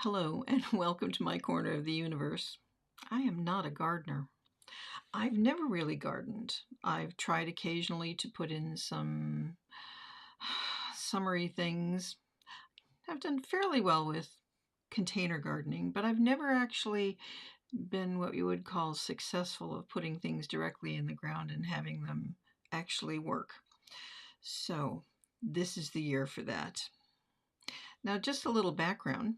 Hello and welcome to my corner of the universe. I am not a gardener. I've never really gardened. I've tried occasionally to put in some summery things. I've done fairly well with container gardening, but I've never actually been what you would call successful of putting things directly in the ground and having them actually work. So this is the year for that. Now, just a little background.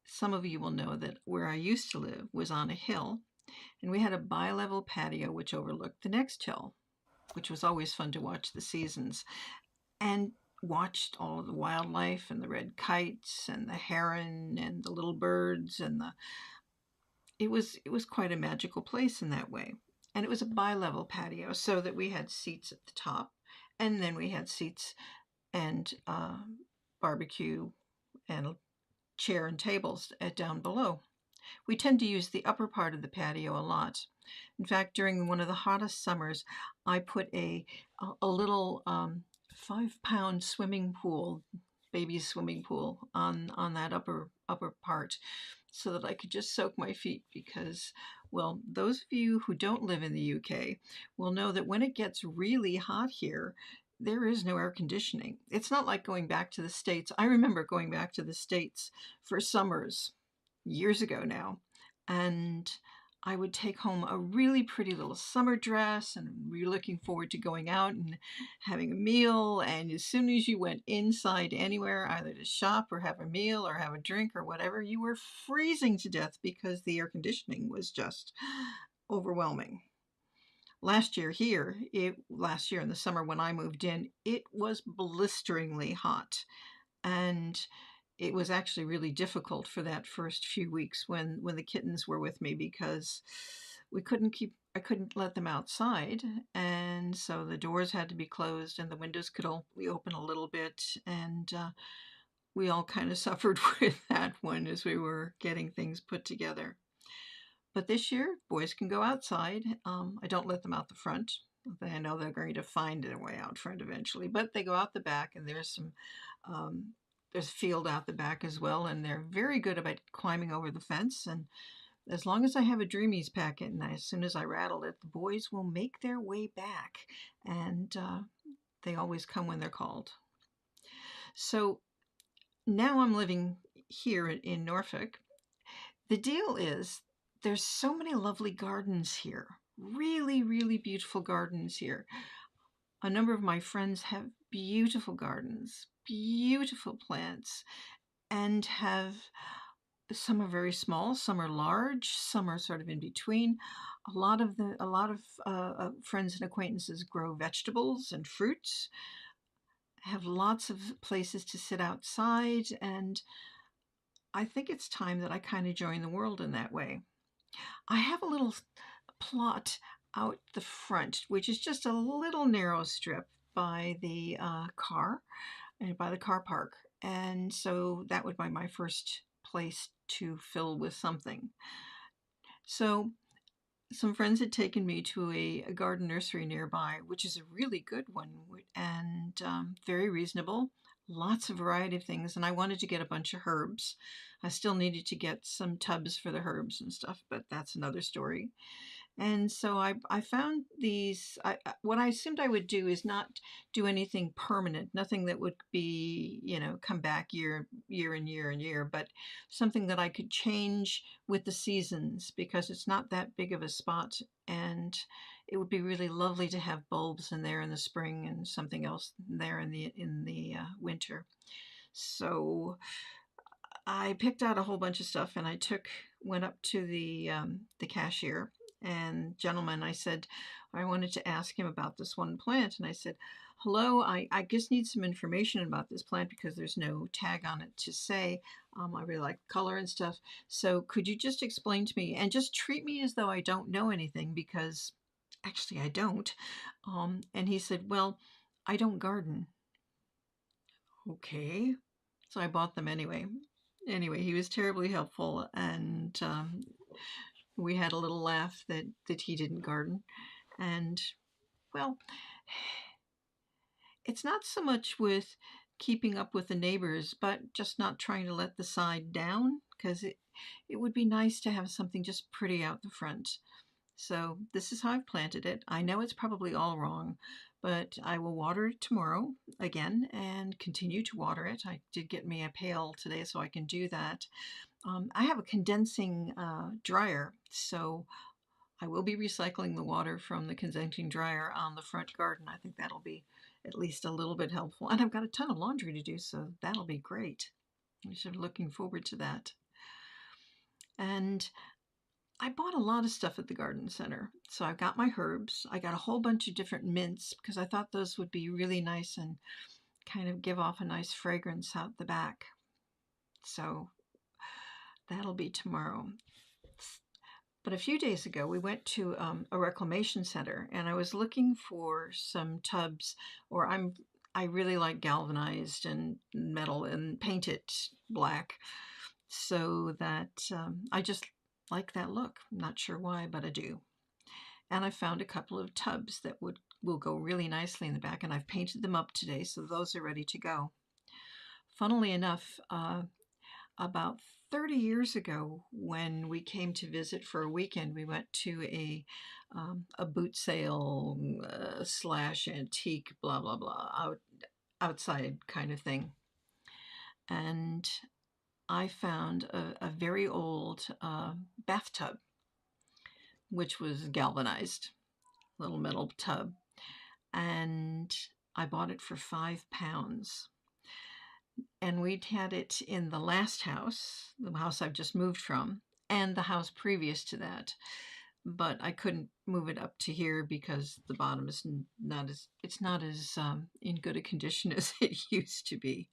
Some of you will know that where I used to live was on a hill, and we had a bi-level patio which overlooked the next hill, which was always fun to watch the seasons, and watched all of the wildlife and the red kites and the heron and the little birds and the it was quite a magical place in that way. And it was a bi-level patio, so that we had seats at the top, and then we had seats and barbecue and chair and tables down below. We tend to use the upper part of the patio a lot. In fact, during one of the hottest summers, I put a little 5-pound swimming pool, baby swimming pool, on that upper part, so that I could just soak my feet. Because, well, those of you who don't live in the UK will know that when it gets really hot here, there is no air conditioning. It's not like going back to the States. I remember going back to the States for summers years ago now, and I would take home a really pretty little summer dress and be looking forward to going out and having a meal. And as soon as you went inside anywhere, either to shop or have a meal or have a drink or whatever, you were freezing to death because the air conditioning was just overwhelming. Last year in the summer when I moved in, it was blisteringly hot. And it was actually really difficult for that first few weeks when the kittens were with me, because I couldn't let them outside, and so the doors had to be closed and the windows could only open a little bit, and we all kind of suffered with that one as we were getting things put together. But this year, boys can go outside. I don't let them out the front. I know they're going to find their way out front eventually, but they go out the back, and there's field out the back as well, and they're very good about climbing over the fence. And as long as I have a Dreamies packet, and as soon as I rattle it, the boys will make their way back, and they always come when they're called. So now I'm living here in Norfolk. The deal is there's so many lovely gardens here, really, really beautiful gardens here. A number of my friends have beautiful gardens, beautiful plants, and have some are very small, some are large, some are sort of in between. A lot of friends and acquaintances grow vegetables and fruits, have lots of places to sit outside, and I think it's time that I kind of join the world in that way. I have a little plot out the front, which is just a little narrow strip by the car and by the car park. And so that would be my first place to fill with something. So some friends had taken me to a garden nursery nearby, which is a really good one, and very reasonable. Lots of variety of things, and I wanted to get a bunch of herbs. I still needed to get some tubs for the herbs and stuff, but that's another story. And so I found these. What I assumed I would do is not do anything permanent, nothing that would be, come back year and year and year, but something that I could change with the seasons, because it's not that big of a spot, and it would be really lovely to have bulbs in there in the spring and something else there in the winter. So I picked out a whole bunch of stuff, and went up to the cashier and gentleman. I said I wanted to ask him about this one plant, and I said, "Hello, I just need some information about this plant because there's no tag on it to say. I really like color and stuff. So could you just explain to me and just treat me as though I don't know anything, because actually I don't." And he said, "Well, I don't garden." Okay, so I bought them anyway. Anyway, he was terribly helpful, and we had a little laugh that he didn't garden. And, well, it's not so much with keeping up with the neighbors, but just not trying to let the side down, because it would be nice to have something just pretty out the front. So this is how I've planted it. I know it's probably all wrong, but I will water it tomorrow again and continue to water it. I did get me a pail today so I can do that. I have a condensing dryer, so I will be recycling the water from the condensing dryer on the front garden. I think that'll be at least a little bit helpful. And I've got a ton of laundry to do, so that'll be great. I'm sort of looking forward to that. And I bought a lot of stuff at the garden center. So I've got my herbs. I got a whole bunch of different mints because I thought those would be really nice and kind of give off a nice fragrance out the back. So that'll be tomorrow. But a few days ago, we went to a reclamation center, and I was looking for some tubs, or I really like galvanized and metal and paint it black, so that I just like that look. I'm not sure why, but I do. And I found a couple of tubs that will go really nicely in the back, and I've painted them up today, so those are ready to go. Funnily enough, about 30 years ago, when we came to visit for a weekend, we went to a boot sale slash antique, blah, blah, blah, outside kind of thing. And I found a very old bathtub, which was galvanized, little metal tub. And I bought it for £5. And we'd had it in the last house, the house I've just moved from, and the house previous to that. But I couldn't move it up to here because the bottom is not as in good a condition as it used to be.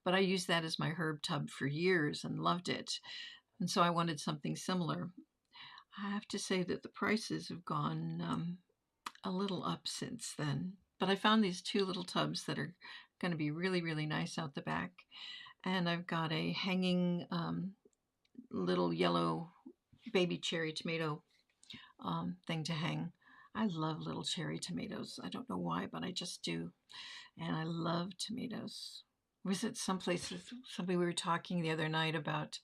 But I used that as my herb tub for years and loved it. And so I wanted something similar. I have to say that the prices have gone a little up since then. But I found these two little tubs that are going to be really, really nice out the back. And I've got a hanging little yellow baby cherry tomato thing to hang. I love little cherry tomatoes. I don't know why, but I just do. And I love tomatoes. Was it somebody we were talking the other night about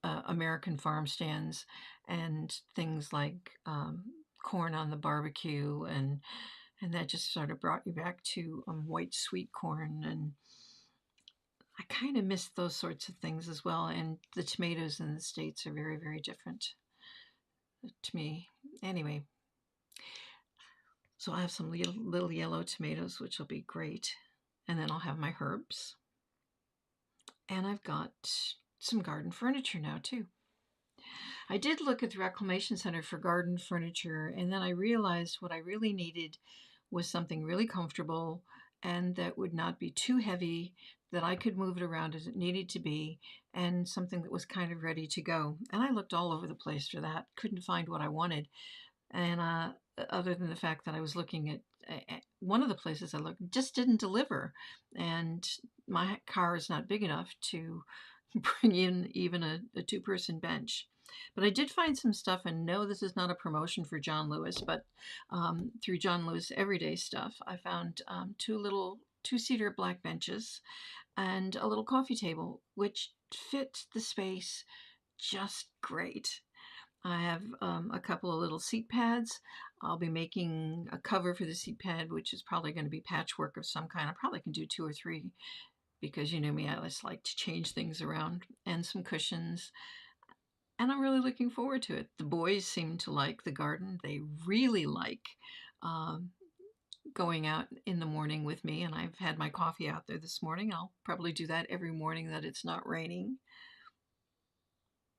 American farm stands and things like corn on the barbecue, and that just sort of brought you back to white sweet corn, and I kind of miss those sorts of things as well. And the tomatoes in the States are very, very different to me. Anyway, so I have some little yellow tomatoes, which will be great. And then I'll have my herbs. And I've got some garden furniture now too. I did look at the Reclamation Center for garden furniture, and then I realized what I really needed was something really comfortable and that would not be too heavy, that I could move it around as it needed to be, and something that was kind of ready to go. And I looked all over the place for that, couldn't find what I wanted. And other than the fact that I was looking at one of the places I looked, just didn't deliver. And my car is not big enough to bring in even a two-person bench. But I did find some stuff, and no, this is not a promotion for John Lewis, but through John Lewis Everyday Stuff, I found two-seater black benches and a little coffee table, which fit the space just great. I have a couple of little seat pads. I'll be making a cover for the seat pad, which is probably going to be patchwork of some kind. I probably can do 2 or 3 because you know me, I just like to change things around, and some cushions. And I'm really looking forward to it. The boys seem to like the garden. They really like going out in the morning with me, and I've had my coffee out there this morning. I'll probably do that every morning that it's not raining.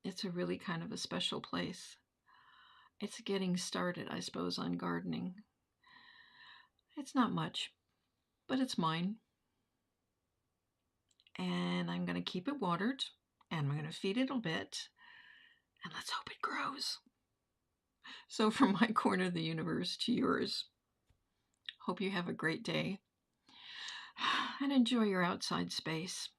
It's a really kind of a special place. It's getting started, I suppose, on gardening. It's not much, but it's mine. And I'm going to keep it watered, and I'm going to feed it a bit, and let's hope it grows. So from my corner of the universe to yours, hope you have a great day and enjoy your outside space.